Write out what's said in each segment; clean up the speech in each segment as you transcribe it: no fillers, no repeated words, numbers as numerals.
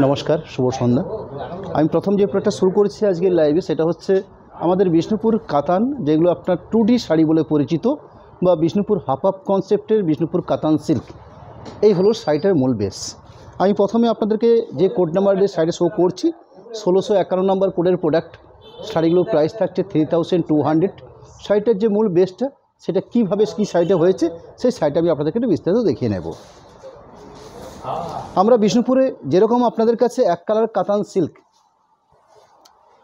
নমস্কার, শুভ সন্ধ্যা। আমি প্রথম যে প্রোডাক্টটা শুরু করেছি আজকের লাইভে, সেটা হচ্ছে আমাদের বিষ্ণুপুর কাতান, যেগুলো আপনার 2D শাড়ি বলে পরিচিত, বা বিষ্ণুপুর হাফ হাফ কনসেপ্টের বিষ্ণুপুর কাতান সিল্ক। এই হলো শাড়িটার মূল বেস। আমি প্রথমে আপনাদেরকে যে কোড নাম্বার দিয়ে শাড়ি শো করছি, 1651 নম্বর কোডের প্রোডাক্ট। শাড়িগুলোর প্রাইস থাকছে 3200। শাড়িটার যে মূল বেসটা, সেটা কীভাবে কী শাড়িটা হয়েছে, সেই শাড়িটা আমি আপনাদেরকে একটু বিস্তারিত দেখিয়ে নেব। আমরা বিষ্ণুপুরে যেরকম আপনাদের কাছে এক কালার কাতান সিল্ক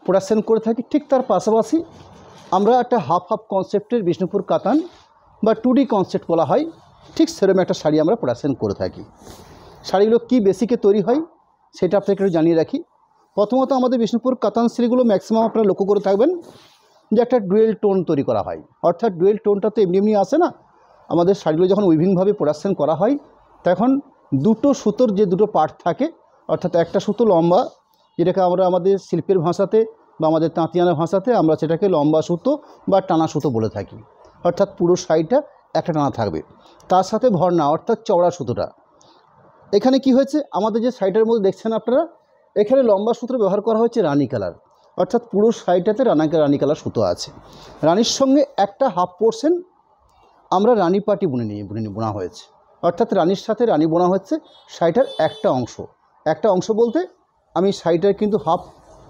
প্রোডাকশন করে থাকি, ঠিক তার পাশাপাশি আমরা একটা হাফ হাফ কনসেপ্টের বিষ্ণুপুর কাতান বা 2D কনসেপ্ট বলা হয়, ঠিক সেরকম একটা শাড়ি আমরা প্রোডাকশন করে থাকি। শাড়িগুলো কী বেসিকে তৈরি হয় সেটা আপনাকে একটু জানিয়ে রাখি। প্রথমত আমাদের বিষ্ণুপুর কাতান সিল্কগুলো ম্যাক্সিমাম আপনারা লক্ষ্য করে থাকবেন যে একটা ডুয়েল টোন তৈরি করা হয়। অর্থাৎ ডুয়েল টোনটা তো এমনি এমনি আসে না। আমাদের শাড়িগুলো যখন উইভিংভাবে প্রোডাকশন করা হয়, তখন দুটো সুতোর যে দুটো পার্ট থাকে, অর্থাৎ একটা সুতো লম্বা, যেটাকে আমরা আমাদের শিল্পের ভাষাতে বা আমাদের তাঁতিয়ানা ভাষাতে আমরা সেটাকে লম্বা সুতো বা টানা সুতো বলে থাকি। অর্থাৎ পুরো শাড়িটা একটা টানা থাকবে, তার সাথে ভরনা অর্থাৎ চওড়া সুতোটা। এখানে কি হয়েছে, আমাদের যে শাড়িটার মধ্যে দেখছেন আপনারা, এখানে লম্বা সুতো ব্যবহার করা হয়েছে রানী কালার, অর্থাৎ পুরো শাড়িটাতে রানী কালার সুতো আছে। রানীর সঙ্গে একটা হাফ পোর্শন আমরা রানী পাটি বোনা হয়েছে, অর্থাৎ রানীর সাথে রানী বোনা হচ্ছে শাড়িটার একটা অংশ বলতে আমি শাড়িটার কিন্তু হাফ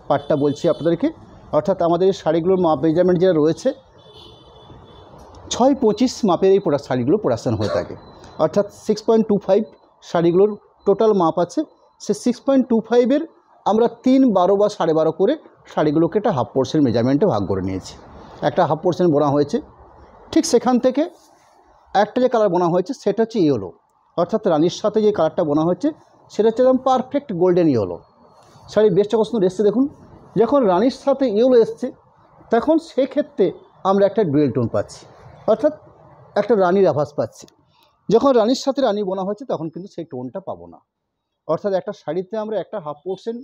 পার্টটা বলছি আপনাদেরকে। অর্থাৎ আমাদের শাড়িগুলোর মাপ মেজারমেন্ট যেটা রয়েছে 6-25 মাপের এই শাড়িগুলো প্রোডাকশান হয়ে থাকে। অর্থাৎ 6.25 শাড়িগুলোর টোটাল মাপ আছে। সে 6.25-এর আমরা 3/12 বা 12.5 করে শাড়িগুলোকে একটা হাফ পোর্শন মেজারমেন্টে ভাগ করে নিয়েছি। একটা হাফ পোর্শন বোনা হয়েছে। ঠিক সেখান থেকে একটা যে কালার বোনা হয়েছে সেটা হচ্ছে ইয়েলো, অর্থাৎ রানীর সাথে যে কালারটা বোনা হচ্ছে সেটা হচ্ছে একদম পারফেক্ট গোল্ডেন ইয়েলো। শাড়ির বেস্টটা কত সুন্দর এসছে দেখুন। যখন রানীর সাথে ইয়েলো এসছে, তখন সেক্ষেত্রে আমরা একটা ডুয়েল টোন পাচ্ছি, অর্থাৎ একটা রানীর আভাস পাচ্ছি। যখন রানীর সাথে রানী বোনা হচ্ছে, তখন কিন্তু সেই টোনটা পাবো না। অর্থাৎ একটা শাড়িতে আমরা একটা হাফ পোর্শন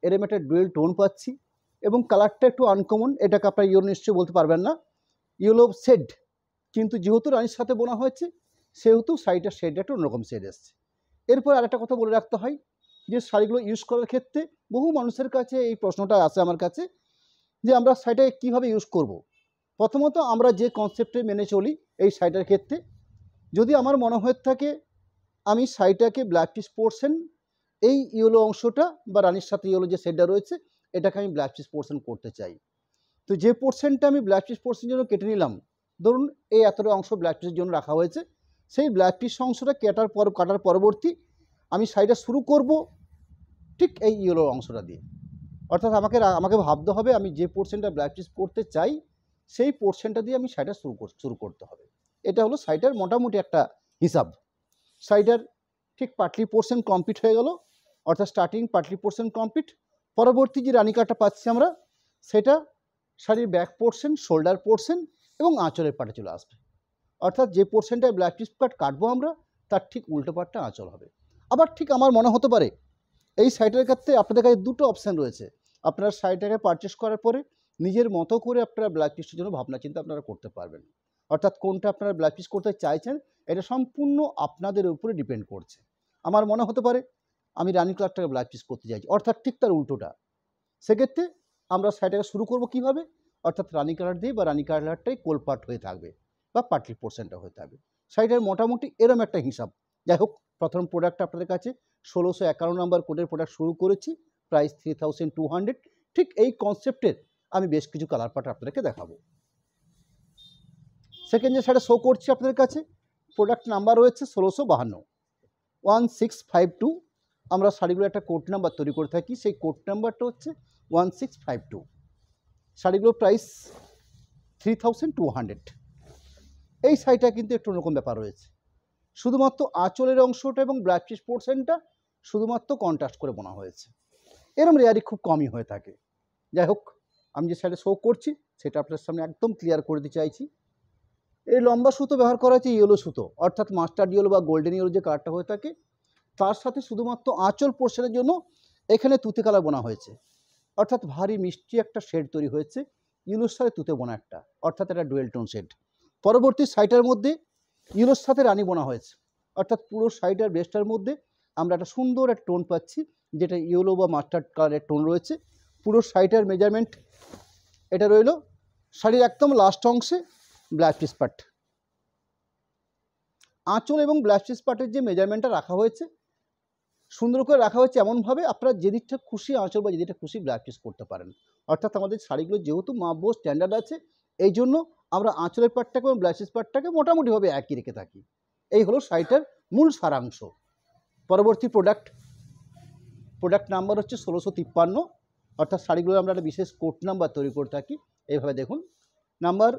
এরম একটা ডুয়েল টোন পাচ্ছি, এবং কালারটা একটু আনকমন। এটাকে আপনার ইয়েলো নিশ্চয়ই বলতে পারবেন না, ইয়েলো শেড, কিন্তু যেহেতু রানীর সাথে বোনা হয়েছে সেহেতু শাড়িটার শেডটা একটু অন্যরকম শেড এসছে। এরপর আরেকটা কথা বলে রাখতে হয় যে শাড়িগুলো ইউজ করার ক্ষেত্রে বহু মানুষের কাছে এই প্রশ্নটা আসে আমার কাছে, যে আমরা শাড়িটাকে কীভাবে ইউজ করব। প্রথমত আমরা যে কনসেপ্টে মেনে চলি এই শাড়িটার ক্ষেত্রে, যদি আমার মনে হয়ে থাকে আমি শাড়িটাকে ব্ল্যাক পিস পোর্শন, এই ইয়েলো অংশটা বা রানীর সাথে ইয়েলো যে শেডটা রয়েছে এটাকে আমি ব্ল্যাক পিস পোর্শন করতে চাই, তো যে পোর্শনটা আমি ব্ল্যাক পিস পোর্শনের জন্য কেটে নিলাম, ধরুন এই এতটা অংশ ব্ল্যাক পিসের জন্য রাখা হয়েছে, সেই ব্ল্যাক পিস অংশটা কাটার পরবর্তী আমি শাড়িটা শুরু করব ঠিক এই ইয়েলো অংশটা দিয়ে। অর্থাৎ আমাকে ভাবতে হবে আমি যে পোর্শনটা ব্ল্যাক পিস করতে চাই সেই পোর্শনটা দিয়ে আমি শাড়িটা শুরু করতে হবে। এটা হলো শাড়িটার মোটামুটি একটা হিসাব। শাড়িটার ঠিক পাটলি পোর্শন কমপ্লিট হয়ে গেল, অর্থাৎ স্টার্টিং পাটলি পোর্শন কমপ্লিট। পরবর্তী যে রানী কাটটা পাচ্ছি আমরা, সেটা শাড়ির ব্যাক পোর্শন, শোল্ডার পোর্শন এবং আঁচলের পাটে চলে আসবে। অর্থাৎ যে পোর্শনটায় ব্ল্যাক পিস কাটবো আমরা, তার ঠিক উল্টো পাটটা আঁচল হবে। আবার ঠিক আমার মনে হতে পারে এই শাড়িটার ক্ষেত্রে আপনাদের কাছে দুটো অপশান রয়েছে। আপনারা শাড়িটাকে পারচেস করার পরে নিজের মতো করে আপনারা ব্ল্যাক পিসের জন্য ভাবনা চিন্তা আপনারা করতে পারবেন। অর্থাৎ কোনটা আপনারা ব্ল্যাক পিস করতে চাইছেন এটা সম্পূর্ণ আপনাদের উপরে ডিপেন্ড করছে। আমার মনে হতে পারে আমি রানী কালারটাকে ব্ল্যাক পিস করতে চাইছি, অর্থাৎ ঠিক তার উল্টোটা। সেক্ষেত্রে আমরা শাড়িটাকে শুরু করব কীভাবে, অর্থাৎ রানী কালার দিয়ে বা রানী কালারটাই কোলপাট হয়ে থাকবে বা পাটলি পোর্শনটা হয়ে থাকবে। শাড়িটার মোটামুটি এরম একটা হিসাব। যাই হোক, প্রথম প্রোডাক্টটা আপনাদের কাছে 1651 নম্বর কোডের প্রোডাক্ট শুরু করেছি, প্রাইস 3200। ঠিক এই কনসেপ্টের আমি বেশ কিছু কালার পাট আপনাদেরকে দেখাবো। সেকেন্ড যে শাড়িটা শো করছি আপনাদের কাছে, প্রোডাক্ট নাম্বার রয়েছে 1652 1652। আমরা শাড়িগুলো একটা কোড নাম্বার তৈরি করে থাকি, সেই কোড নাম্বারটা হচ্ছে 1652। শাড়িগুলোর প্রাইস 3200। এই শাড়িটা কিন্তু একটু অন্যরকম ব্যাপার রয়েছে, শুধুমাত্র আঁচলের অংশটা এবং ব্ল্যাক পিস পোর্শনটা শুধুমাত্র কন্ট্রাস্ট করে বোনা হয়েছে। এরম রেয়ারি খুব কমই হয়ে থাকে। যাই হোক, আমি যে শাড়িটা শো করছি সেটা আপনার সামনে একদম ক্লিয়ার করে দিতে চাইছি। এই লম্বা সুতো ব্যবহার করা হয়েছে ইয়েলো সুতো, অর্থাৎ মাস্টার্ড ইয়েলো বা গোল্ডেন ইয়েলো যে কালারটা হয়ে থাকে, তার সাথে শুধুমাত্র আঁচল পোর্শনের জন্য এখানে তুতে কালার বোনা হয়েছে। অর্থাৎ ভারী মিষ্টি একটা শেড তৈরি হয়েছে ইয়েলোর সাথে তুতে বোনা একটা, অর্থাৎ একটা ডুয়েল টোন শেড। পরবর্তী শাড়িটার মধ্যে ইয়েলোর সাথে রানী বোনা হয়েছে, অর্থাৎ পুরো শাড়িটার বেস্টার মধ্যে আমরা একটা সুন্দর একটা টোন পাচ্ছি, যেটা ইয়েলো বা মাস্টার্ড কালারের টোন রয়েছে। পুরো শাড়িটার মেজারমেন্ট এটা রইল। শাড়ির একদম লাস্ট অংশে ব্লাউজ পিস পার্ট, আঁচল এবং ব্লাউজ পিস পার্টের যে মেজারমেন্টটা রাখা হয়েছে, সুন্দর করে রাখা হয়েছে এমনভাবে আপনারা যেদিকটা খুশি আঁচল বা যেদিকটা খুশি ব্লাউজ পিস করতে পারেন। অর্থাৎ আমাদের শাড়িগুলো যেহেতু মাপবো স্ট্যান্ডার্ড আছে, এই জন্য আমরা আঁচলের পার্টটাকে এবং ব্লাউজ পিস পার্টটাকে মোটামুটিভাবে একই রেখে থাকি। এই হলো শাড়িটার মূল সারাংশ। পরবর্তী প্রোডাক্ট নাম্বার হচ্ছে 1653। অর্থাৎ শাড়িগুলো আমরা একটা বিশেষ কোড নাম্বার তৈরি করে থাকি। এইভাবে দেখুন, নাম্বার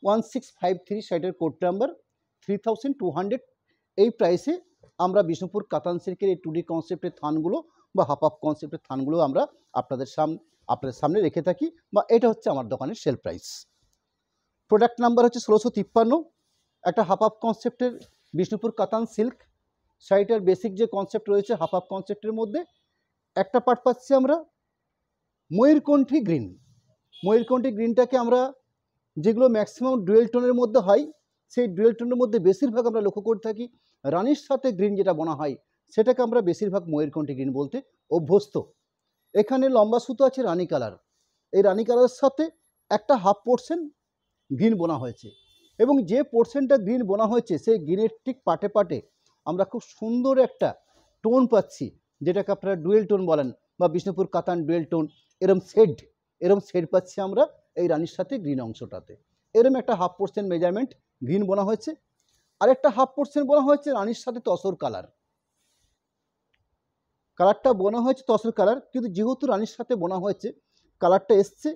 1653 শাড়িটার কোড নাম্বার 3200। এই প্রাইসে আমরা বিষ্ণুপুর কাতান সিল্কের এই 2D কনসেপ্টের থানগুলো বা হাফ হাফ কনসেপ্টের থানগুলো আমরা আপনাদের সামনে রেখে থাকি, বা এটা হচ্ছে আমার দোকানের সেল প্রাইস। প্রোডাক্ট নাম্বার হচ্ছে 1653, একটা হাফ হাফ কনসেপ্টের বিষ্ণুপুর কাতান সিল্ক শাড়িটার বেসিক যে কনসেপ্ট রয়েছে হাফ হাফ কনসেপ্টের মধ্যে একটা পার্ট পাচ্ছি আমরা ময়ূরকণ্ঠী গ্রিন। ময়ূরকণ্ঠী গ্রিনটাকে আমরা যেগুলো ম্যাক্সিমাম ডুয়েল টোনের মধ্যে হয়, সেই ডুয়েল টোনের মধ্যে বেশিরভাগ আমরা লক্ষ্য করে থাকি রানির সাথে গ্রিন যেটা বোনা হয় সেটাকে আমরা বেশিরভাগ ময়ূরকণ্ঠী গ্রিন বলতে অভ্যস্ত। এখানে লম্বা সুতো আছে রানি কালার, এই রানি কালারের সাথে একটা হাফ পোর্শন গ্রিন বোনা হয়েছে, এবং যে পোর্শনটা গ্রিন বোনা হয়েছে সেই গ্রিনের ঠিক পাটে পাটে আমরা খুব সুন্দর একটা টোন পাচ্ছি, যেটাকে আপনারা ডুয়েল টোন বলেন বা বিষ্ণুপুর কাতান ডুয়েল টোন। এরম শেড পাচ্ছি আমরা এই রানির সাথে গ্রিন অংশটাতে। এরম একটা হাফ পোর্শন মেজারমেন্ট গ্রিন বোনা হয়েছে, আরেকটা হাফ পোর্শন বোনা হয়েছে রানির সাথে তসর কালার। কালারটা বোনা হয়েছে তসর কালার, কিন্তু যেহেতু রানির সাথে বোনা হয়েছে কালারটা এসছে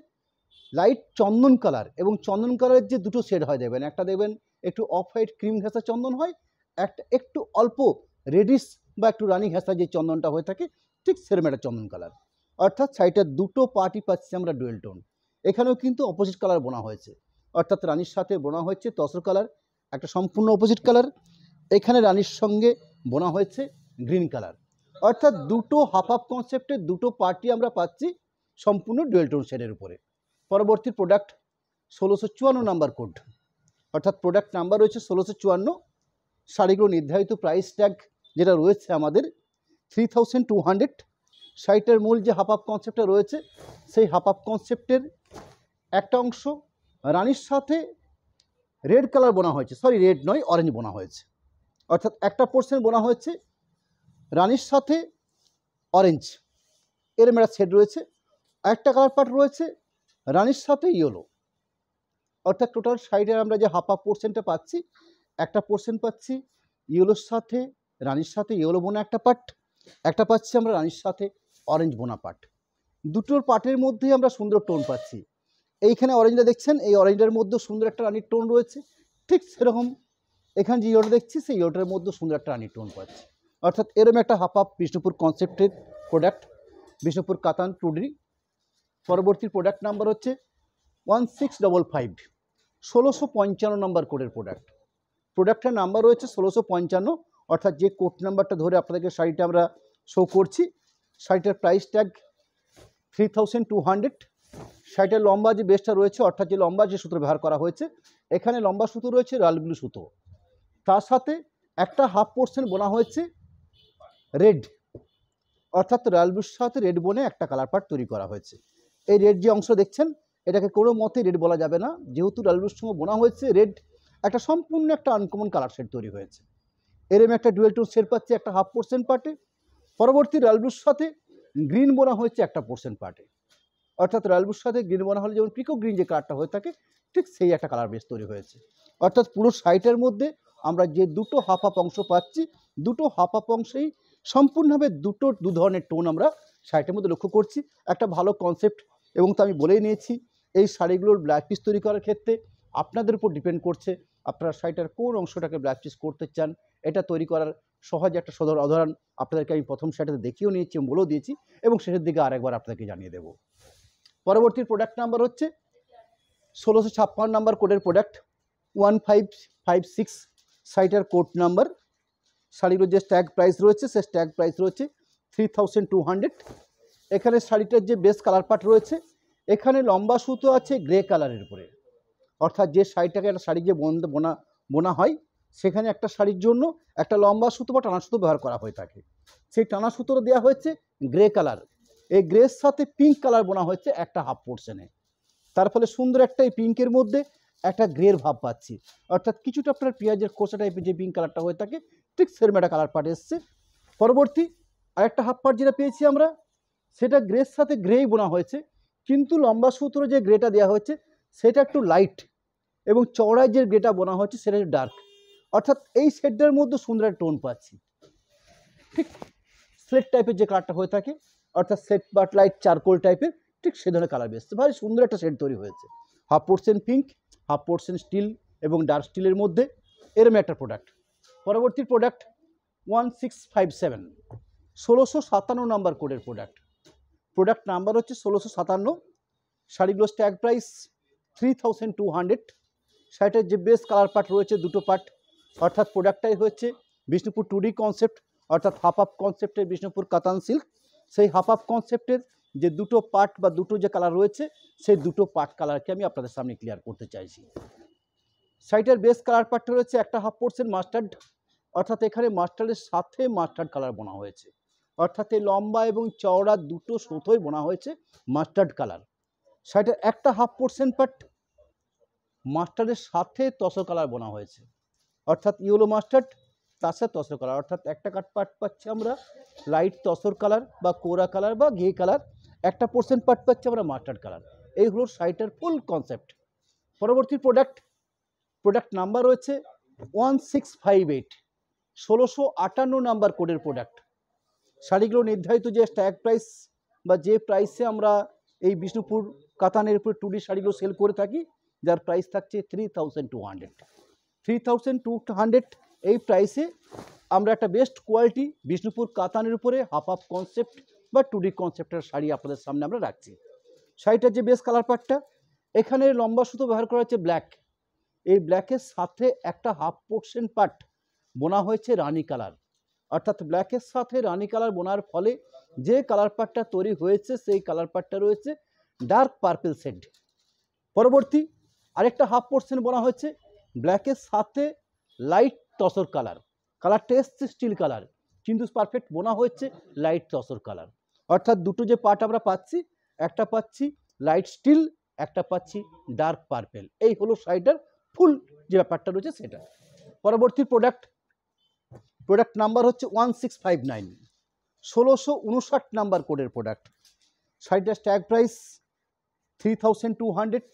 লাইট চন্দন কালার, এবং চন্দন কালারের যে দুটো শেড হয় দেবেন, একটা দেবেন একটু অফ হোয়াইট ক্রিম ঘেঁষা চন্দন হয়, একটা একটু অল্প রেডিশ বা একটু রানি ঘেঁষা যে চন্দনটা হয়ে থাকে, ঠিক সেরকম একটা চন্দন কালার। অর্থাৎ শাড়িটার দুটো পার্টি পাচ্ছি আমরা ডুয়েল টোন। এখানেও কিন্তু অপোজিট কালার বোনা হয়েছে, অর্থাৎ রানির সাথে বোনা হয়েছে তসর কালার, একটা সম্পূর্ণ অপোজিট কালার। এখানে রানির সঙ্গে বোনা হয়েছে গ্রিন কালার। অর্থাৎ দুটো হাফ হাফ কনসেপ্টের দুটো পার্টি আমরা পাচ্ছি সম্পূর্ণ ডুয়েল টোন শেডের উপরে। পরবর্তী প্রোডাক্ট 1654 নাম্বার কোড, অর্থাৎ প্রোডাক্ট নাম্বার রয়েছে 1654। শাড়িগুলো নির্ধারিত প্রাইস ট্যাগ যেটা রয়েছে আমাদের 3200। শাড়িটার মূল যে হাফ হাফ কনসেপ্টটা রয়েছে সেই হাফ হাফ কনসেপ্টের একটা অংশ রানির সাথে রেড কালার বোনা হয়েছে, সরি রেড নয় অরেঞ্জ বোনা হয়েছে। অর্থাৎ একটা পোর্শন বোনা হয়েছে রানির সাথে অরেঞ্জ, এর একটা শেড রয়েছে। একটা কালার পার্ট রয়েছে রানির সাথে ইয়েলো। অর্থাৎ টোটাল শাড়িটার আমরা যে হাফ হাফ পোর্শনটা পাচ্ছি, একটা পোর্শন পাচ্ছি ইয়েলোর সাথে রানির সাথে ইয়েলো বোনা একটা পার্ট, একটা পাচ্ছি আমরা রানির সাথে অরেঞ্জ বোনা পার্ট। দুটোর পার্টের মধ্যেই আমরা সুন্দর টোন পাচ্ছি। এইখানে অরেঞ্জটা দেখছেন, এই অরেঞ্জের মধ্যে সুন্দর একটা রানির টোন রয়েছে, ঠিক সেরকম এখানে যে ইয়েলোটা দেখছি সেই ইয়েলোটার মধ্যে সুন্দর একটা রানির টোন পাচ্ছি। অর্থাৎ এরকম একটা হাফ হাফ বিষ্ণুপুর কনসেপ্টের প্রোডাক্ট বিষ্ণুপুর কাতান 2D। পরবর্তী প্রোডাক্ট নাম্বার হচ্ছে 1655, 1655 নাম্বার কোডের প্রোডাক্ট। প্রোডাক্টের নাম্বার রয়েছে 1655, অর্থাৎ যে কোড নাম্বারটা ধরে আপনাদেরকে শাড়িটা আমরা শো করছি, শাড়িটার প্রাইস ট্যাগ 3200। শাড়িটার লম্বা যে বেসটা রয়েছে, অর্থাৎ যে লম্বা যে সুতো ব্যবহার করা হয়েছে, এখানে লম্বা সুতো রয়েছে রয়্যাল ব্লু সুতো, তার সাথে একটা হাফ পোর্শন বোনা হয়েছে রেড, অর্থাৎ রয়্যাল ব্লুর সাথে রেড বোনে একটা কালার পার্ট তৈরি করা হয়েছে। এই রেড যে অংশ দেখছেন এটাকে কোনো মতে রেড বলা যাবে না, যেহেতু রয়্যাল ব্লুর সঙ্গে বোনা হয়েছে রেড, একটা সম্পূর্ণ একটা আনকমন কালার শেড তৈরি হয়েছে। এরম একটা ডুয়েল টোন শেড পাচ্ছে একটা হাফ পোর্শন পার্টে। পরবর্তী রয়্যাল ব্লুর সাথে গ্রিন বোনা হয়েছে একটা পোর্শন পার্টে, অর্থাৎ রয়্যাল ব্লুর সাথে গ্রিন বোনা হলে যেমন পিকো গ্রিন যে কালারটা হয়ে থাকে ঠিক সেই একটা কালার বেস তৈরি হয়েছে। অর্থাৎ পুরো শাড়িটার মধ্যে আমরা যে দুটো হাফ হাফ অংশ পাচ্ছি, দুটো হাফ হাফ অংশেই সম্পূর্ণভাবে দু ধরনের টোন আমরা শাড়িটার মধ্যে লক্ষ্য করছি। একটা ভালো কনসেপ্ট, এবং তো আমি বলেই নিয়েছি এই শাড়িগুলোর ব্লাউজ পিস তৈরি করার ক্ষেত্রে আপনাদের উপর ডিপেন্ড করছে আপনারা শাড়িটার কোন অংশটাকে ব্লাউজ পিস করতে চান। এটা তৈরি করার সহজ একটা উদাহরণ আপনাদেরকে আমি প্রথম শাড়িটাতে দেখিয়েও নিয়েছি এবং বলেও দিয়েছি, এবং শেষের দিকে আরেকবার আপনাদেরকে জানিয়ে দেবো। পরবর্তী প্রোডাক্ট নাম্বার হচ্ছে 1656 নাম্বার কোডের প্রোডাক্ট 1556। শাড়িটার কোড নাম্বার, শাড়িগুলোর যে স্ট্যাগ প্রাইস রয়েছে সে স্ট্যাগ প্রাইস রয়েছে 3200। এখানে শাড়িটার যে বেস কালার পার্ট রয়েছে, এখানে লম্বা সুতো আছে গ্রে কালারের উপরে, অর্থাৎ যে শাড়িটাকে একটা শাড়ি যে বোনা হয় সেখানে একটা শাড়ির জন্য একটা লম্বা সুতো বা টানা সুতো ব্যবহার করা হয়ে থাকে। সেই টানা সুতোটা দেওয়া হয়েছে গ্রে কালার, এই গ্রের সাথে পিঙ্ক কালার বোনা হয়েছে একটা হাফ পোর্শনে। তার ফলে সুন্দর একটা এই পিঙ্কের মধ্যে একটা গ্রের ভাব পাচ্ছি, অর্থাৎ কিছুটা আপনার পেঁয়াজের খোসা টাইপের যে পিঙ্ক কালারটা হয়ে থাকে ঠিক সেরকম একটা কালার পার্ট এসছে। পরবর্তী আরেকটা হাফ পার্ট যেটা পেয়েছি আমরা, সেটা গ্রের সাথে গ্রেই বোনা হয়েছে, কিন্তু লম্বা সূত্র যে গ্রেটা দেওয়া হয়েছে সেটা একটু লাইট, এবং চওড়ায় যে গ্রেটা বোনা হয়েছে সেটা একটু ডার্ক, অর্থাৎ এই শেডটার মধ্যে সুন্দর একটা টোন পাচ্ছি। ঠিক স্লেট টাইপের যে কালারটা হয়ে থাকে, অর্থাৎ সেট বাট লাইট চারকোল টাইপের, ঠিক সে ধরনের কালার বেসছে, ভারী সুন্দর একটা শেড তৈরি হয়েছে। Half portion pink, half portion steel এবং ডার্ক স্টিলের মধ্যে এরম একটা প্রোডাক্ট। পরবর্তী প্রোডাক্ট 1657, 1657 নাম্বার কোডের প্রোডাক্ট। প্রোডাক্ট নাম্বার হচ্ছে 1657। শাড়িগুলো স্ট্যাগ প্রাইস 3200। শাড়িটার যে বেস কালার পার্ট রয়েছে দুটো পার্ট, অর্থাৎ প্রোডাক্টটাই হচ্ছে বিষ্ণুপুর 2D কনসেপ্ট, অর্থাৎ হাফ আপ কনসেপ্টের বিষ্ণুপুর কাতান সিল্ক। সেই হাফ আপ কনসেপ্টের যে দুটো পার্ট বা দুটো যে কালার রয়েছে সেই দুটো পার্ট কালারকে আমি আপনাদের সামনে ক্লিয়ার করতে চাইছি। শাড়িটার বেস কালার পার্টটা রয়েছে একটা হাফ পোর্শন মাস্টার্ড, অর্থাৎ এখানে মাস্টার্ডের সাথে মাস্টার্ড কালার বোনা হয়েছে, অর্থাৎ এই লম্বা এবং চওড়া দুটো সুতোই বোনা হয়েছে মাস্টার্ড কালার। শাড়িটার একটা হাফ পোর্শন পার্ট মাস্টার্ডের সাথে তসর কালার বোনা হয়েছে, অর্থাৎ ইয়েলো মাস্টার্ড তার সাথে তসর কালার, অর্থাৎ একটা কাট পার্ট পাচ্ছি আমরা লাইট তসর কালার বা কোরা কালার বা ঘে কালার, একটা পোর্শন পার্ট পাচ্ছি আমরা মাস্টার্ড কালার। এই হলো শাড়িটার ফুল কনসেপ্ট। পরবর্তী প্রোডাক্ট নাম্বার রয়েছে 1658, 1658 নাম্বার কোডের প্রোডাক্ট। শাড়িগুলো নির্ধারিত যে স্ট্যাগ প্রাইস বা যে প্রাইসে আমরা এই বিষ্ণুপুর কাতানের উপরে 2D শাড়িগুলো সেল করে থাকি, যার প্রাইস থাকছে 3200। 3200 এই প্রাইসে আমরা একটা বেস্ট কোয়ালিটি বিষ্ণুপুর কাতানের উপরে হাফ আপ কনসেপ্ট বা 2D কনসেপ্টের শাড়ি আপনাদের সামনে আমরা রাখছি। শাড়িটার যে বেস কালার পার্টটা, এখানে লম্বা সুতো ব্যবহার করা হচ্ছে ব্ল্যাক, এই ব্ল্যাকের সাথে একটা হাফ পোর্শন পার্ট বোনা হয়েছে রানী কালার, অর্থাৎ ব্ল্যাকের সাথে রানী কালার বোনার ফলে যে কালার পার্টটা তৈরি হয়েছে সেই কালার পার্টটা রয়েছে ডার্ক পার্পল শেড। পরবর্তী আরেকটা হাফ পোর্শন বোনা হয়েছে ব্ল্যাকের সাথে লাইট তসর কালার, কালারটা এসছে স্টিল কালার, কিন্তু পারফেক্ট বোনা হয়েছে লাইট তসর কালার, অর্থাৎ দুটো যে পার্ট আমরা পাচ্ছি, একটা পাচ্ছি লাইট স্টিল, একটা পাচ্ছি ডার্ক পার্পেল। এই হলো শাড়িটার ফুল যে ব্যাপারটা রয়েছে সেটা। পরবর্তী প্রোডাক্ট নাম্বার হচ্ছে 1659, 1659 নাম্বার কোডের প্রোডাক্ট। শাড়িটার স্ট্যাগ প্রাইস 3200।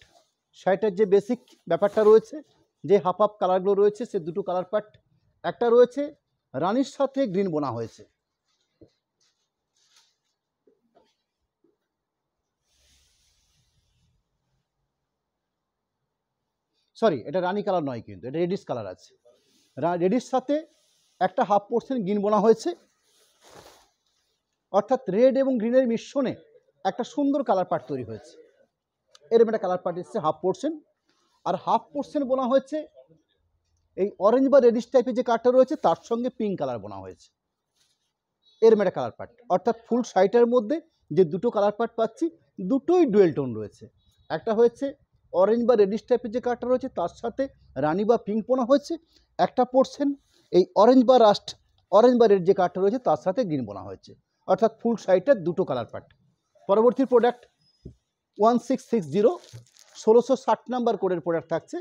শাড়িটার যে বেসিক ব্যাপারটা রয়েছে, যে হাফ আপ কালারগুলো রয়েছে সে দুটো কালার পার্ট, একটা রয়েছে রানীর সাথে গ্রিন বোনা হয়েছে, সরি এটা রানী কালার নয়, কিন্তু এটা রেডিশ কালার আছে, রেডিশ সাথে একটা হাফ পোর্শন গ্রিন বোনা হয়েছে, অর্থাৎ রেড এবং গ্রিনের মিশ্রণে একটা সুন্দর কালার পার্ট তৈরি হয়েছে। এরকম একটা কালার পার্ট এসছে হাফ পোর্শন, আর হাফ পোর্শন বোনা হয়েছে এই অরেঞ্জ বা রেডিশ টাইপের যে কালারটা রয়েছে তার সঙ্গে পিঙ্ক কালার বোনা হয়েছে, এরকম একটা কালার পার্ট। অর্থাৎ ফুল শাড়িটার মধ্যে যে দুটো কালার পার্ট পাচ্ছি দুটোই ডুয়েল টোন রয়েছে, একটা হয়েছে অরেঞ্জ বা রেডিশ টাইপের যে কালারটা রয়েছে তার সাথে রানী বা পিঙ্ক বোনা হয়েছে, একটা পোর্শন এই অরেঞ্জ বা রেড যে কালারটা রয়েছে তার সাথে গ্রিন বোনা হয়েছে, অর্থাৎ ফুল শাড়িটার দুটো কালার পার্ট। পরবর্তী প্রোডাক্ট 1660, 1660 নাম্বার কোডের প্রোডাক্ট থাকছে।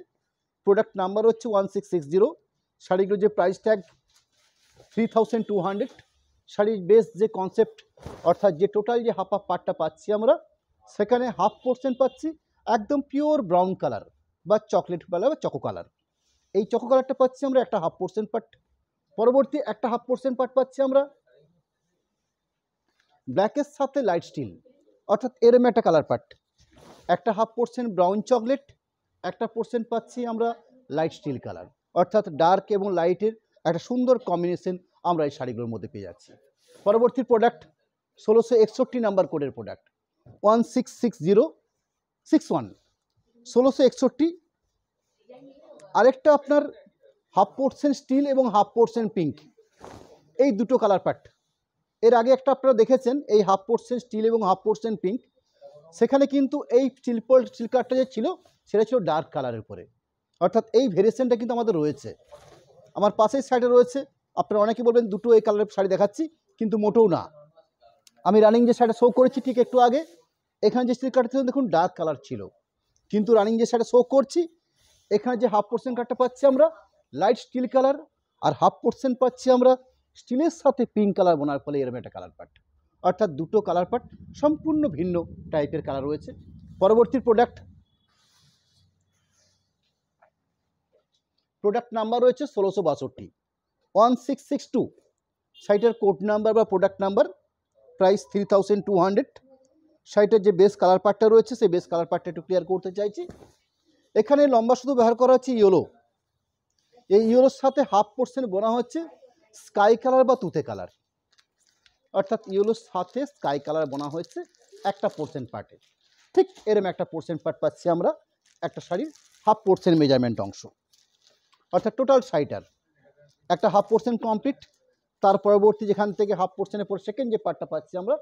প্রোডাক্ট নাম্বার হচ্ছে 1660। শাড়িগুলো যে প্রাইস ট্যাগ 3200। শাড়ির বেস যে কনসেপ্ট, অর্থাৎ যে টোটাল যে হাফ আপ পার্টটা পাচ্ছি আমরা, সেখানে হাফ পোর্শন পাচ্ছি একদম পিওর ব্রাউন কালার বা চকলেট কালার বা চকো কালার। এই চকো কালারটা পাচ্ছি আমরা একটা হাফ পোর্শন পার্ট। পরবর্তী একটা হাফ পোর্শন পার্ট পাচ্ছি আমরা ব্ল্যাকের সাথে লাইট স্টিল, অর্থাৎ এরম একটা কালার পার্ট, একটা হাফ পোর্শন ব্রাউন চকলেট, একটা পোর্শন পাচ্ছি আমরা লাইট স্টিল কালার, অর্থাৎ ডার্ক এবং লাইটের একটা সুন্দর কম্বিনেশন আমরা এই শাড়িগুলোর মধ্যে পেয়ে যাচ্ছি। পরবর্তী প্রোডাক্ট 1661 নাম্বার কোডের প্রোডাক্ট 166061, 1661। আরেকটা আপনার হাফ পোর্শন স্টিল এবং হাফ পোর্শন পিঙ্ক, এই দুটো কালার পার্ট। এর আগে একটা আপনারা দেখেছেন এই হাফ পোর্শন স্টিল এবং হাফ পোর্শন পিঙ্ক, সেখানে কিন্তু এই সিল্কারটা যে ছিল সেটা ছিল ডার্ক কালারের উপরে, অর্থাৎ এই ভেরিয়েশনটা কিন্তু আমাদের রয়েছে। আমার পাশের সাইডে রয়েছে, আপনারা অনেকে বলবেন দুটো এই কালারের শাড়ি দেখাচ্ছি, কিন্তু মোটেও না। আমি রানিং যে শাড়িটা শো করেছি ঠিক একটু আগে, এখানে যে স্টিল কাটটা ছিল দেখুন ডার্ক কালার ছিল, কিন্তু রানিং যে শাড়িটা শো করছি এখানে যে হাফ পোর্শন কাটটা পাচ্ছি আমরা লাইট স্টিল কালার, আর হাফ পোর্শন পাচ্ছি আমরা স্টিলের সাথে পিঙ্ক কালার বোনার ফলে এরকম একটা কালার পাট, অর্থাৎ দুটো কালার পাট সম্পূর্ণ ভিন্ন টাইপের কালার রয়েছে। পরবর্তী প্রোডাক্ট নাম্বার রয়েছে 1662, 1662 শাড়িটার কোড নাম্বার বা প্রোডাক্ট নাম্বার, প্রাইস 3200। শাড়িটার যে বেস কালার পাটটা রয়েছে সেই বেস কালার পাটটা একটু ক্লিয়ার করতে চাইছি। এখানে লম্বা শুধু ব্যবহার করা হচ্ছে ইয়েলো, এই ইয়েলোর সাথে হাফ পোর্শন বোনা হচ্ছে স্কাই কালার বা তুতে কালার, অর্থাৎ ইয়েলোর সাথে স্কাই কালার বোনা হয়েছে একটা পোর্শন পার্টে। ঠিক এরকম একটা পোর্শন পার্ট পাচ্ছি আমরা একটা শাড়ির হাফ পোর্শন মেজারমেন্ট অংশ, অর্থাৎ টোটাল শাড়িটার একটা হাফ পোর্শন কমপ্লিট। তার পরবর্তী যেখান থেকে হাফ পোর্শনের পর সেকেন্ড যে পার্টটা পাচ্ছি আমরা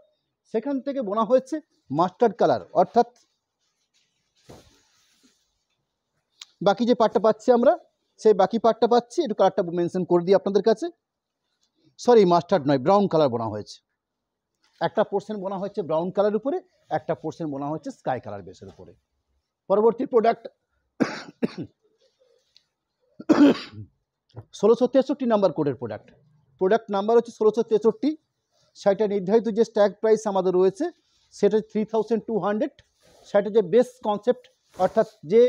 সেখান থেকে বোনা হয়েছে মাস্টার্ড কালার, অর্থাৎ বাকি যে পার্টটা পাচ্ছি আমরা সেই বাকি পার্টটা পাচ্ছি, একটু কালারটা মেনশন করে দিই আপনাদের কাছে, সরি মাস্টার্ড নয় ব্রাউন কালার বোনা হয়েছে। একটা পোর্শন বোনা হচ্ছে ব্রাউন কালার উপরে, একটা পোর্শন বোনা হচ্ছে স্কাই কালার বেসের উপরে। পরবর্তী প্রোডাক্ট 1663 নাম্বার কোডের প্রোডাক্ট নাম্বার হচ্ছে 1663। শাড়িটা নির্ধারিত যে স্ট্যাগ প্রাইস আমাদের রয়েছে সেটা 3200। শাড়িটা যে বেস কনসেপ্ট, অর্থাৎ যে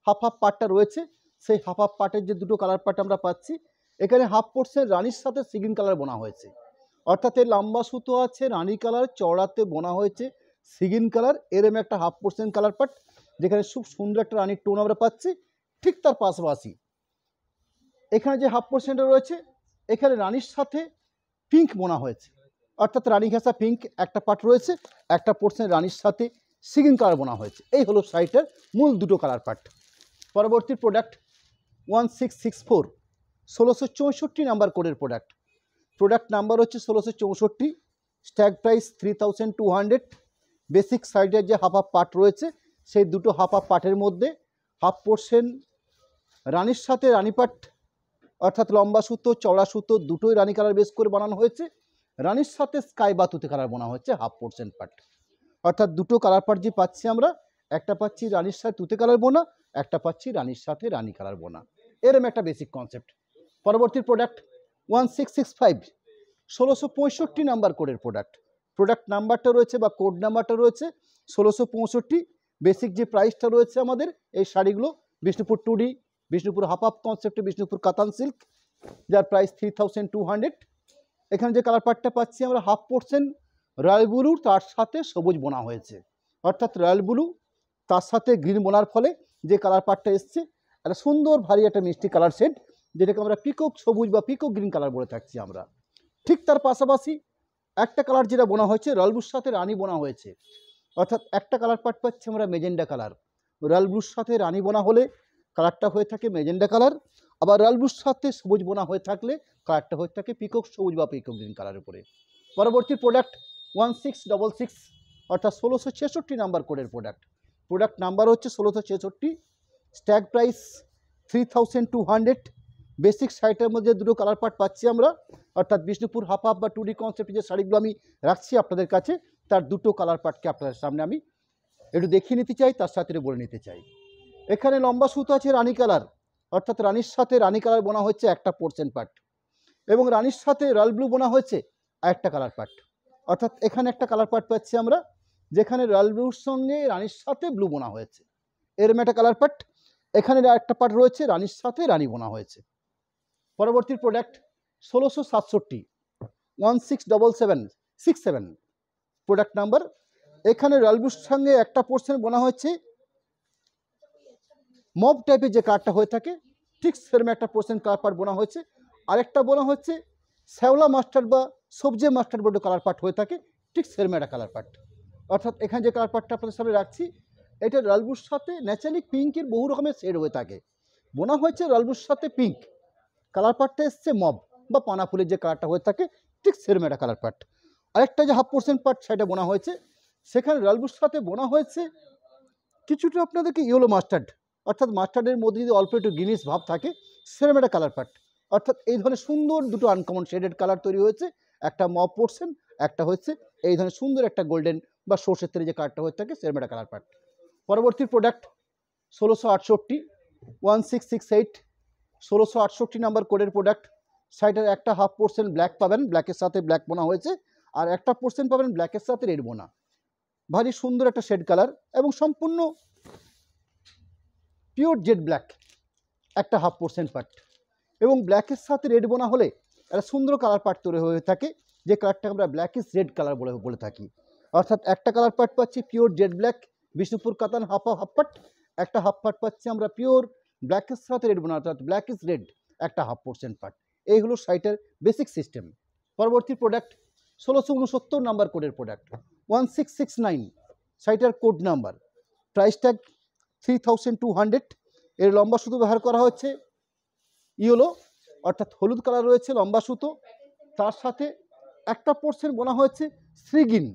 হাফ হাফ পার্টটা রয়েছে সেই হাফ হাফ পার্টের যে দুটো কালার পার্ট আমরা পাচ্ছি, এখানে হাফ পোর্শন রানির সাথে সিগিন কালার বোনা হয়েছে, অর্থাৎ এর লম্বা সুতো আছে রানি কালার, চওড়াতে বোনা হয়েছে সিগিন কালার, এরম একটা হাফ পোর্শন কালার পার্ট যেখানে খুব সুন্দর একটা রানির টোন আমরা পাচ্ছি। ঠিক তার পাশাপাশি এখানে যে হাফ পোর্শনটা রয়েছে এখানে রানির সাথে পিঙ্ক বোনা হয়েছে, অর্থাৎ রানী ঘাসা পিঙ্ক একটা পার্ট রয়েছে, একটা পোর্শন রানির সাথে সিগিন কালার বোনা হয়েছে। এই হলো শাড়িটার মূল দুটো কালার পার্ট। পরবর্তী প্রোডাক্ট 1664, 1664 নাম্বার কোডের প্রোডাক্ট নাম্বার হচ্ছে 1664, স্ট্যাগ প্রাইস 3200। বেসিক সাইডের যে হাফ হাফ পার্ট রয়েছে সেই দুটো হাফ হাফ পার্টের মধ্যে হাফ পোর্শন রানির সাথে রানি পাট, অর্থাৎ লম্বা সুতো চওড়া সুতো দুটোই রানি কালার বেস করে বানানো হয়েছে, রানির সাথে স্কাই বা তুতে কালার বোনা হচ্ছে হাফ পোর্শন পার্ট, অর্থাৎ দুটো কালার পার্ট যে পাচ্ছি আমরা, একটা পাচ্ছি রানির সাথে তুতে কালার বোনা, একটা পাচ্ছি রানির সাথে রানি কালার বোনা, এরম একটা বেসিক কনসেপ্ট। পরবর্তী প্রোডাক্ট 1665, 1665 নাম্বার কোডের প্রোডাক্ট নাম্বারটা রয়েছে বা কোড নাম্বারটা রয়েছে 1665। বেসিক যে প্রাইসটা রয়েছে আমাদের এই শাড়িগুলো Bishnupur 2D, Bishnupur half half কনসেপ্টে বিষ্ণুপুর কাতান সিল্ক, যার প্রাইস 3200। এখানে যে কালার পার্টটা পাচ্ছি আমরা হাফ পোর্শন রয়্যাল ব্লু, তার সাথে সবুজ বোনা হয়েছে, অর্থাৎ রয়্যাল ব্লু তার সাথে গ্রিন বোনার ফলে যে কালার পার্টটা এসছে একটা সুন্দর ভারী একটা মিষ্টি কালার শেড, যেটাকে আমরা পিকক সবুজ বা পিকক গ্রিন কালার বলে থাকছি আমরা। ঠিক তার পাশাপাশি একটা কালার যেটা বোনা হয়েছে রয়্যাল ব্লুর সাথে রানি বোনা হয়েছে, অর্থাৎ একটা কালার পার্ট পাচ্ছি আমরা মেজেন্ডা কালার, রয়্যাল ব্লুর সাথে রানি বোনা হলে কালারটা হয়ে থাকে মেজেন্ডা কালার, আবার রয়্যাল ব্লুর সাথে সবুজ বোনা হয়ে থাকলে কালারটা হয়ে থাকে পিকক সবুজ বা পিকক গ্রিন কালারের উপরে। পরবর্তী প্রোডাক্ট 1666, অর্থাৎ 1666 নাম্বার কোডের প্রোডাক্ট নাম্বার হচ্ছে 1666, স্ট্যাগ প্রাইস 3200। বেসিক শাড়িটার মধ্যে দুটো কালার পার্ট পাচ্ছি আমরা, অর্থাৎ বিষ্ণুপুর হাফ হাফ বা 2D কনসেপ্টের যে শাড়িগুলো আমি রাখছি আপনাদের কাছে তার দুটো কালার পার্টকে আপনাদের সামনে আমি একটু দেখিয়ে নিতে চাই, তার সাথে বলে নিতে চাই। এখানে লম্বা সুতো আছে রানি কালার, অর্থাৎ রানির সাথে রানি কালার বোনা হচ্ছে একটা পোর্শন পার্ট, এবং রানির সাথে রয়্যাল ব্লু বোনা হয়েছে আরেকটা কালার পার্ট, অর্থাৎ এখানে একটা কালার পার্ট পাচ্ছি আমরা যেখানে রয়্যাল ব্লুর সঙ্গে রানির সাথে ব্লু বোনা হয়েছে, এরম একটা কালার পার্ট। এখানে একটা পার্ট রয়েছে রানির সাথে রানি বোনা হয়েছে। পরবর্তী প্রোডাক্ট 1667, 1667 প্রোডাক্ট নাম্বার। এখানে রয়্যাল ব্লুর সঙ্গে একটা পোর্শন বোনা হয়েছে মব টাইপের যে কালারটা হয়ে থাকে ঠিক সেরকম একটা পোর্শন কালার পার্ট বোনা হয়েছে, আরেকটা বোনা হচ্ছে শ্যাওলা মাস্টার্ড বা সবজি মাস্টার্ড বোর্ডের কালার পার্ট হয়ে থাকে ঠিক সেরকম একটা কালার পার্ট, অর্থাৎ এখানে যে কালার পার্টটা আপনাদের সামনে রাখছি এটা রয়্যাল ব্লুর সাথে ন্যাচারালি পিঙ্কের বহু রকমের শেড হয়ে থাকে, বোনা হয়েছে রয়্যাল ব্লুর সাথে পিঙ্ক, কালার পার্টটা এসছে মব বা পানা ফুলের যে কালারটা হয়ে থাকে ঠিক সেরকম একটা কালার পার্ট। আরেকটা যে হাফ পোর্শন পার্ট সেটা বোনা হয়েছে, সেখানে রয়্যাল ব্লুর সাথে বোনা হয়েছে কিছুটা আপনাদেরকে ইয়েলো মাস্টার্ড, অর্থাৎ মাস্টার্ডের মধ্যে যদি অল্প একটু গ্রিনিশ ভাব থাকে সেরকম একটা কালার পার্ট, অর্থাৎ এই ধরনের সুন্দর দুটো আনকমন শেডেড কালার তৈরি হয়েছে একটা মপ পোর্শন, একটা হচ্ছে এই ধরনের সুন্দর একটা গোল্ডেন বা সর্ষের তেলে যে কালারটা হয়ে থাকে সেরকম একটা কালার পার্ট। পরবর্তী প্রোডাক্ট 1668 1668 1668 নাম্বার কোডের প্রোডাক্ট। সাইডের একটা হাফ পোর্শন ব্ল্যাক পাবেন, ব্ল্যাকের সাথে ব্ল্যাক বোনা হয়েছে, আর একটা পোর্শন পাবেন ব্ল্যাকের সাথে রেড বোনা। ভারী সুন্দর একটা শেড কালার এবং সম্পূর্ণ পিওর জেড ব্ল্যাক একটা হাফ পোর্শন পার্ট, এবং ব্ল্যাকের সাথে রেড বোনা হলে একটা সুন্দর কালার পার্ট তৈরি হয়ে থাকে, যে কালারটা আমরা ব্ল্যাক ইজ রেড কালার বলে থাকি। অর্থাৎ একটা কালার পার্ট পাচ্ছি পিওর জেড ব্ল্যাক বিষ্ণুপুর কাতান হাফ পার্ট, একটা হাফ পার্ট পাচ্ছি আমরা পিওর ব্ল্যাকের সাথে রেড বোনা, অর্থাৎ ব্ল্যাক ইজ রেড একটা হাফ পোর্শন পার্ট। এই হলো শাড়িটার বেসিক সিস্টেম। পরবর্তী প্রোডাক্ট 1669 নাম্বার কোডের প্রোডাক্ট 1669 শাড়িটার কোড নাম্বার, প্রাইস ট্যাগ 3200। এর লম্বা সুতো ব্যবহার করা হচ্ছে ইয়েলো, অর্থাৎ হলুদ কালার রয়েছে লম্বা সুতো, তার সাথে একটা পোর্শন বোনা হয়েছে সি গ্রিন,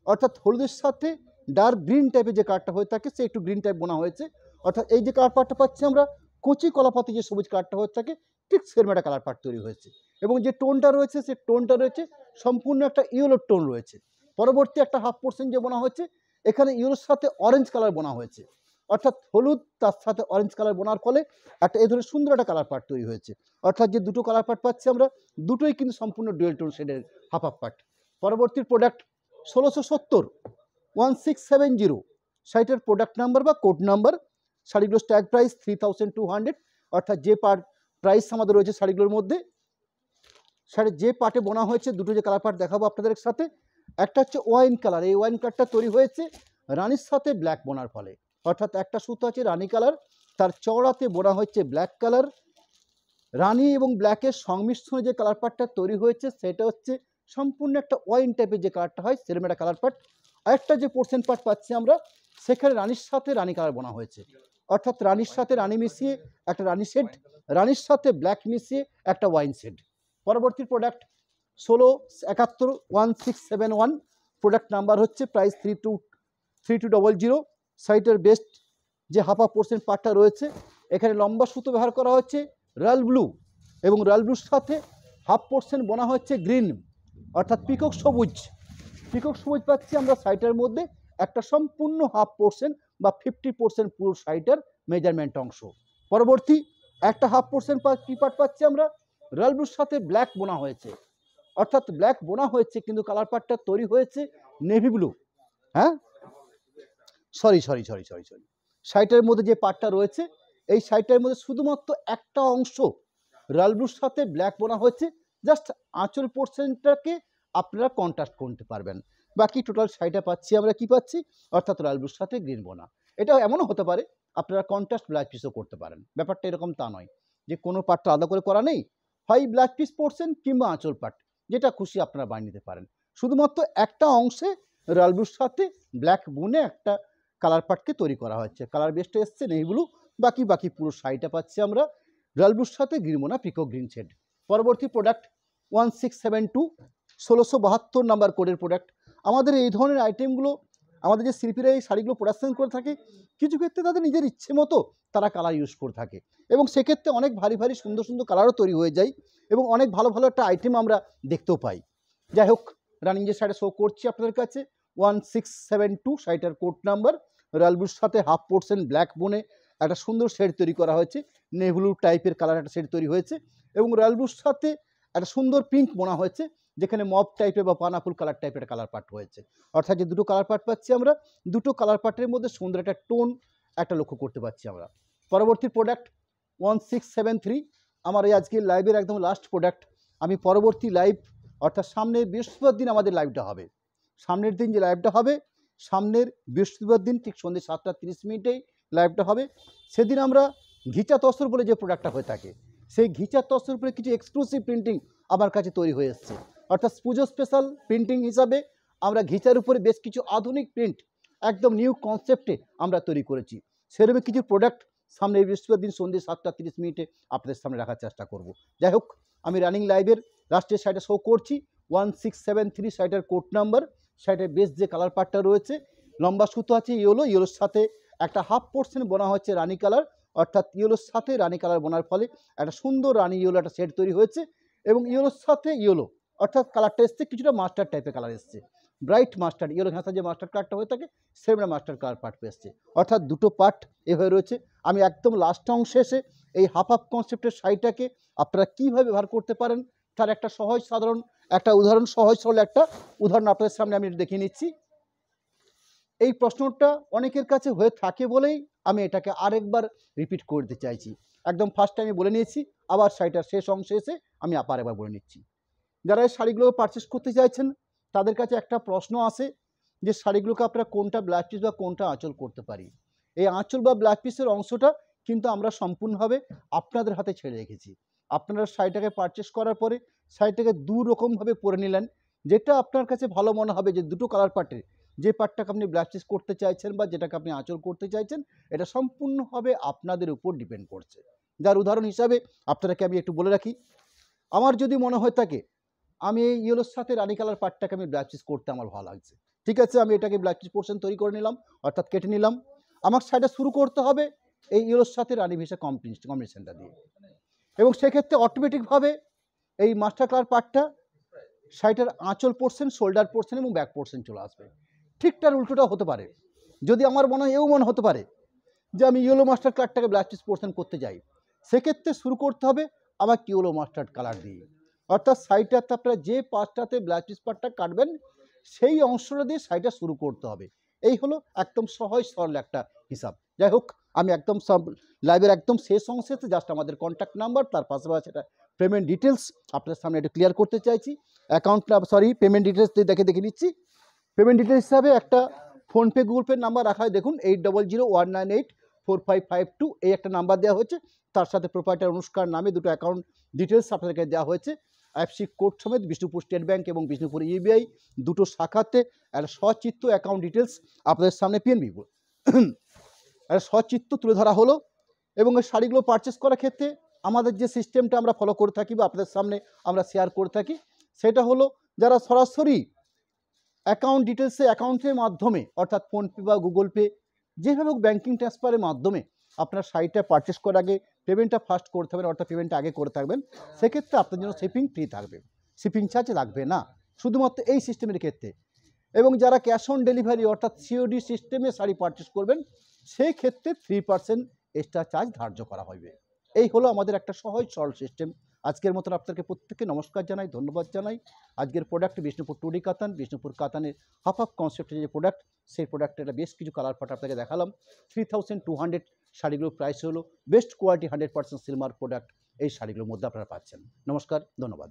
অর্থাৎ হলুদের সাথে ডার্ক গ্রিন টাইপের যে কালারটা হয়ে থাকে সে একটু গ্রিন টাইপ বোনা হয়েছে। অর্থাৎ এই যে কালার পার্টটা পাচ্ছি আমরা কচি কলাপাতি যে সবুজ কালারটা হয়ে থাকে ঠিক সেরকম একটা কালার পার্ট তৈরি হয়েছে, এবং যে টোনটা রয়েছে সে টোনটা রয়েছে সম্পূর্ণ একটা ইয়েলোর টোন রয়েছে। পরবর্তী একটা হাফ পোর্শন যে বোনা হয়েছে এখানে ইয়েলোর সাথে অরেঞ্জ কালার বোনা হয়েছে, অর্থাৎ হলুদ তার সাথে অরেঞ্জ কালার বোনার ফলে একটা এই ধরনের সুন্দর একটা কালার পার্ট তৈরি হয়েছে। অর্থাৎ যে দুটো কালার পার্ট পাচ্ছি আমরা দুটোই কিন্তু সম্পূর্ণ ডুয়েল টোন শেডের হাফ পার্ট। পরবর্তী প্রোডাক্ট 1670 1670 শাড়িটার প্রোডাক্ট নাম্বার বা কোড নাম্বার। শাড়িগুলোর ট্যাগ প্রাইস 3200, অর্থাৎ যে প্রাইস আমাদের রয়েছে শাড়িগুলোর মধ্যে, শাড়ির যে পার্টে বোনা হয়েছে দুটো যে কালার পার্ট দেখাবো আপনাদের সাথে। একটা হচ্ছে ওয়াইন কালার, এই ওয়াইন কালারটা তৈরি হয়েছে রানির সাথে ব্ল্যাক বোনার ফলে, অর্থাৎ একটা সুতো আছে রানি কালার, তার চওড়াতে বোনা হচ্ছে ব্ল্যাক কালার। রানি এবং ব্ল্যাকের সংমিশ্রণে যে কালার পার্টটা তৈরি হয়েছে সেটা হচ্ছে সম্পূর্ণ একটা ওয়াইন টাইপের যে কালারটা হয় সেরকম একটা কালার পার্ট। আরেকটা যে পোর্শন পার্ট পাচ্ছি আমরা সেখানে রানির সাথে রানি কালার বোনা হয়েছে, অর্থাৎ রানির সাথে রানি মিশিয়ে একটা রানি শেড, রানির সাথে ব্ল্যাক মিশিয়ে একটা ওয়াইন শেড। পরবর্তী প্রোডাক্ট 1671 1671 প্রোডাক্ট নাম্বার হচ্ছে, প্রাইস 3200। সাইটের বেস্ট যে হাফা পোর্শন পার্টটা রয়েছে এখানে লম্বা সুতো ব্যবহার করা হচ্ছে রয়্যাল ব্লু, এবং রয়্যাল ব্লুর সাথে হাফ পোর্শন বোনা হচ্ছে গ্রিন, অর্থাৎ পিকক সবুজ। পিকক সবুজ পাচ্ছি আমরা শাড়িটার মধ্যে একটা সম্পূর্ণ হাফ পোর্শন বা 50% পুরো শাড়িটার মেজারমেন্ট অংশ। পরবর্তী একটা হাফ পোর্শন পার্ট পাচ্ছি আমরা রয়্যাল ব্লুর সাথে ব্ল্যাক বোনা হয়েছে, অর্থাৎ ব্ল্যাক বোনা হয়েছে কিন্তু কালার পার্টটা তৈরি হয়েছে নেভি ব্লু। হ্যাঁ সরি শাড়িটার মধ্যে যে পার্টটা রয়েছে এই শাড়িটার মধ্যে শুধুমাত্র একটা অংশ রয়্যাল ব্লুর সাথে ব্ল্যাক বোনা হয়েছে, জাস্ট আঁচল পোর্শনটাকে আপনারা কন্ট্রাস্ট করতে পারবেন, বাকি টোটাল শাড়িটা পাচ্ছি আমরা কি পাচ্ছি, অর্থাৎ রয়্যাল ব্লুর সাথে গ্রিন বোনা। এটা এমনও হতে পারে আপনারা কন্ট্রাস্ট ব্লাউজ পিসও করতে পারেন, ব্যাপারটা এরকম তা নয় যে কোনো পার্টটা আলাদা করে করা নেই, হয় ব্লাউজ পিস পোর্শন কিংবা আঁচল পার্ট যেটা খুশি আপনারা বানিয়ে নিতে পারেন। শুধুমাত্র একটা অংশে রয়্যাল ব্লুর সাথে ব্ল্যাক বুনে একটা কালার পার্টকে তৈরি করা হচ্ছে, কালার বেসটা এসছে নেই ব্লু, বাকি পুরো শাড়িটা পাচ্ছি আমরা রয়্যাল ব্লুর সাথে গ্রিন বোনা পিকক গ্রিন শেড। পরবর্তী প্রোডাক্ট 1672 1672 নাম্বার কোডের প্রোডাক্ট। আমাদের এই ধরনের আইটেমগুলো আমাদের যে শিল্পীরা এই শাড়িগুলো প্রোডাকশন করে থাকে কিছু ক্ষেত্রে তাদের নিজের ইচ্ছে মতো তারা কালার ইউজ করে থাকে, এবং সেক্ষেত্রে অনেক ভারী সুন্দর কালারও তৈরি হয়ে যায়, এবং অনেক ভালো একটা আইটেম আমরা দেখতেও পাই। যাই হোক, রানিং যে শাড়ি শো করছি আপনাদের কাছে 1672 শাড়িটার কোড নাম্বার, রয়্যাল ব্লুর সাথে হাফ পোর্শন ব্ল্যাক বোনে একটা সুন্দর শেড তৈরি করা হয়েছে, নেভি টাইপের কালার একটা শেড তৈরি হয়েছে, এবং রয়্যাল ব্লুর সাথে একটা সুন্দর পিঙ্ক বোনা হয়েছে যেখানে মপ টাইপের বা পানাফুল কালার টাইপের কালার পার্ট হয়েছে। অর্থাৎ যে দুটো কালার পার্ট পাচ্ছি আমরা দুটো কালার পার্টের মধ্যে সুন্দর একটা টোন একটা লক্ষ্য করতে পারছি আমরা। পরবর্তী প্রোডাক্ট 1673 আমার এই আজকের লাইভের একদম লাস্ট প্রোডাক্ট। আমি পরবর্তী লাইভ অর্থাৎ সামনের বৃহস্পতিবার দিন আমাদের লাইভটা হবে, সামনের দিন যে লাইভটা হবে সামনের বৃহস্পতিবার দিন ঠিক সন্ধ্যে 7:30 লাইভটা হবে। সেদিন আমরা ঘিচা তসর বলে যে প্রোডাক্টটা হয়ে থাকে সেই ঘিচা তসর উপরে কিছু এক্সক্লুসিভ প্রিন্টিং আমার কাছে তৈরি হয়ে এসছে, অর্থাৎ পুজো স্পেশাল প্রিন্টিং হিসাবে আমরা ঘিচার উপরে বেশ কিছু আধুনিক প্রিন্ট একদম নিউ কনসেপ্টে আমরা তৈরি করেছি। সেরকম কিছু প্রোডাক্ট সামনে বৃহস্পতিবার দিন সন্ধ্যে 7:30 আপনাদের সামনে রাখার চেষ্টা করব। যাই হোক, আমি রানিং লাইভের লাস্টের সাইডে শো করছি 1673 সাইডের কোড নাম্বার। সাইডের বেশ যে কালার পার্টটা রয়েছে লম্বা সুতো আছে ইয়েলোর সাথে একটা হাফ পোর্শন বোনা হচ্ছে রানি কালার, অর্থাৎ ইয়েলোর সাথে রানি কালার বোনার ফলে একটা সুন্দর রানি ইয়েলো একটা শেড তৈরি হয়েছে, এবং ইয়েলোর সাথে ইয়েলো অর্থাৎ কালারটা এসছে কিছুটা মাস্টার টাইপের কালার এসছে, ব্রাইট মাস্টার, ইয়েলো ঘাসা যে মাস্টার কালারটা হয়ে থাকে সেম মাস্টার কালার পার্ট এসছে। অর্থাৎ দুটো পার্ট এভাবে রয়েছে। আমি একদম লাস্ট অংশে এসে এই হাফ হাফ কনসেপ্টের শাড়িটাকে আপনারা কীভাবে ব্যবহার করতে পারেন তার একটা সহজ সাধারণ একটা উদাহরণ, সহজ সরল একটা উদাহরণ আপনাদের সামনে আমি দেখিয়ে নিচ্ছি। এই প্রশ্নটা অনেকের কাছে হয়ে থাকে বলেই আমি এটাকে আরেকবার রিপিট করতে চাইছি। একদম ফার্স্ট টাইমে বলে নিয়েছি, আবার শাড়িটার শেষ অংশে এসে আমি আবার একবার বলে নিচ্ছি। যারা এই শাড়িগুলো পারচেস করতে চাইছেন তাদের কাছে একটা প্রশ্ন আসে যে শাড়িগুলোকে আপনারা কোনটা ব্লাউজ পিস বা কোনটা আঁচল করতে পারি। এই আঁচল বা ব্লাউজ পিসের অংশটা কিন্তু আমরা সম্পূর্ণভাবে আপনাদের হাতে ছেড়ে রেখেছি। আপনারা শাড়িটাকে পারচেস করার পরে শাড়িটাকে দু রকমভাবে পরে নিলেন, যেটা আপনার কাছে ভালো মনে হবে যে দুটো কালার পার্টের যে পার্টটাকে আপনি ব্লাউজ পিস করতে চাইছেন বা যেটাকে আপনি আঁচল করতে চাইছেন, এটা সম্পূর্ণভাবে আপনাদের উপর ডিপেন্ড করছে। যার উদাহরণ হিসাবে আপনাদেরকে আমি একটু বলে রাখি, আমার যদি মনে হয় থাকে আমি এই ইয়েলোর সাথে রানি কালার পার্টটাকে আমি ব্লাউজ পিস করতে আমার ভালো লাগছে, ঠিক আছে, আমি এটাকে ব্লাউজ পিস পোর্শন তৈরি করে নিলাম, অর্থাৎ কেটে নিলাম। আমার শাড়িটা শুরু করতে হবে এই ইয়েলোর সাথে রানি ভিসা কম্বিনেশনটা দিয়ে, এবং সেক্ষেত্রে অটোমেটিকভাবে এই মাস্টার কালার পার্টটা শাড়িটার আঁচল পোর্শন, শোল্ডার পোর্শন এবং ব্যাক পোর্শন চলে আসবে। ঠিক তার উল্টোটা হতে পারে, যদি আমার মনে হয় মনে হতে পারে যে আমি ইয়েলো মাস্টার কালারটাকে ব্লাউজ পিস পোর্শন করতে যাই, সেক্ষেত্রে শুরু করতে হবে আমার ইয়েলো মাস্টার কালার দিয়ে, অর্থাৎ শাড়িটাতে আপনারা যে পার্টটাতে ব্লাউজ পিস পার্টটা কাটবেন সেই অংশটা দিয়ে শাড়িটা শুরু করতে হবে। এই হলো একদম সহজ সরল একটা হিসাব। যাই হোক, আমি একদম সব লাইভের একদম শেষ অংশেতে জাস্ট আমাদের কন্ট্যাক্ট নাম্বার, তার পাশাপাশি এটা পেমেন্ট ডিটেলস আপনাদের সামনে একটু ক্লিয়ার করতে চাইছি। পেমেন্ট ডিটেলস দেখে নিচ্ছি। পেমেন্ট ডিটেলস হিসাবে একটা ফোনপে গুগল পে নাম্বার রাখা হয়, দেখুন 8001984552 এই একটা নাম্বার দেওয়া হয়েছে, তার সাথে প্রোপাইটার অনুষ্কার নামে দুটো অ্যাকাউন্ট ডিটেলস আপনাদেরকে দেওয়া হয়েছে। আইএফএসসি কোড সমেত বিষ্ণুপুর স্টেট ব্যাঙ্ক এবং বিষ্ণুপুর ইউবিআই দুটো শাখাতে একটা সচিত্র অ্যাকাউন্ট ডিটেলস আপনাদের সামনে পিএনবি একটা সচিত্র তুলে ধরা হলো। এবং এই শাড়িগুলো পারচেস করার ক্ষেত্রে আমাদের যে সিস্টেমটা আমরা ফলো করে থাকি বা আপনাদের সামনে আমরা শেয়ার করে থাকি, সেটা হলো যারা সরাসরি অ্যাকাউন্ট ডিটেলসে অ্যাকাউন্টের মাধ্যমে অর্থাৎ ফোনপে বা গুগল পে যেভাবে ব্যাঙ্কিং ট্রান্সফারের মাধ্যমে আপনার শাড়িটা পারচেস করার আগে পেমেন্টটা ফার্স্ট করতে হবে, অর্থাৎ পেমেন্টটা আগে করে থাকবেন, সেক্ষেত্রে আপনার জন্য শিপিং ফ্রি থাকবে, শিপিং চার্জ লাগবে না শুধুমাত্র এই সিস্টেমের ক্ষেত্রে। এবং যারা ক্যাশ অন ডেলিভারি অর্থাৎ সিওডি সিস্টেমে শাড়ি পারচেস করবেন সেই ক্ষেত্রে 3% এক্সট্রা চার্জ ধার্য করা হবে। এই হলো আমাদের একটা সহজ সরল সিস্টেম। আজকের মতন আপনাদেরকে প্রত্যেককে নমস্কার জানাই, ধন্যবাদ জানাই। আজকের প্রোডাক্ট বিষ্ণুপুর টুডি কাতান, বিষ্ণুপুর কাতানের হাফ হাফ কনসেপ্টের যে প্রোডাক্ট, সেই প্রোডাক্টের বেশ কিছু কালার পাট আপনাকে দেখালাম। 3200 শাড়িগুলোর প্রাইস হলো বেস্ট কোয়ালিটি 100% সিলমার প্রোডাক্ট, এই শাড়িগুলোর মধ্যে আপনারা পাচ্ছেন। নমস্কার, ধন্যবাদ।